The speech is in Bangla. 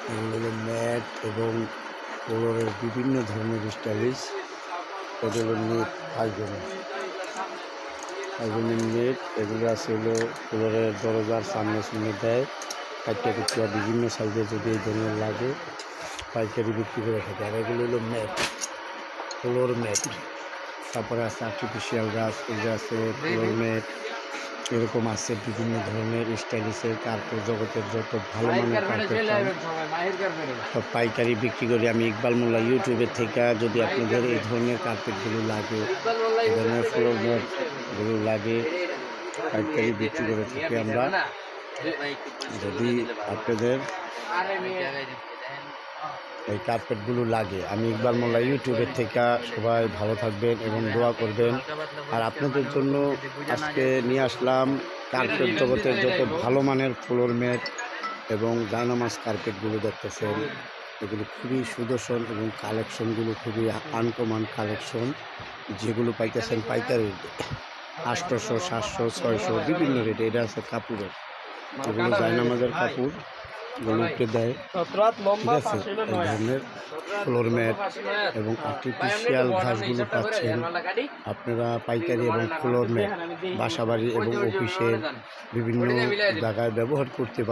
এগুলো ম্যাট এবং ফ্লোরের বিভিন্ন ধরনের স্টাইলিশ। এগুলো নেট পাইজনের নেট। এগুলো আছে হলো ফ্লোরের দরজার সামনে সামনে দেয় কাটিয়া কুটিয়া বিভিন্ন সাইজে যদি এই ধরনের লাগে পাইকারি বিক্রি করে থাকে। আর এগুলো হলো ম্যাট, ফ্লোর ম্যাট। তারপরে আছে আর্টিফিশিয়াল গাছ, এগুলো আছে ফ্লোর ম্যাট। এরকম আছে বিভিন্ন ধরনের স্টাইলিশের কার্পেট, জগতের যত ভালো মানের কার্পেট সব পাইকারি বিক্রি করি আমি ইকবাল মোল্লা ইউটিউবের থেকে। যদি আপনাদের এই ধরনের কার্পেটগুলো লাগে, এই ধরনের ফ্লোর ম্যাটগুলো লাগে, পাইকারি বিক্রি করে থাকি আমরা। যদি আপনাদের এই কার্পেটগুলো লাগে, আমি ইকবাল মোল্লা ইউটিউবের থেকে। সবাই ভালো থাকবেন এবং দোয়া করবেন। আর আপনাদের জন্য আজকে নিয়ে আসলাম কার্পেট জগতের যত ভালো মানের ফ্লোর ম্যাট এবং জায়নামাজ কার্পেটগুলো দেখতেছেন। এগুলো খুবই সুদর্শন এবং কালেকশনগুলো খুবই আনকমন কালেকশন, যেগুলো পাইতেছেন পাইকারি রেটে 800, 700, 600 বিভিন্ন রেটে। এটা আছে কাপড়ের, এগুলো জায়নামাজের কাপড় গুলোকে দেয়, ঠিক আছে। এই ধরনের ফ্লোর ম্যাট এবং আর্টিফিশিয়াল ঘাসগুলো পাচ্ছেন আপনারা পাইকারি এবং ফ্লোর ম্যাট বাসাবাড়ি এবং অফিসের বিভিন্ন জায়গায় ব্যবহার করতে পারেন।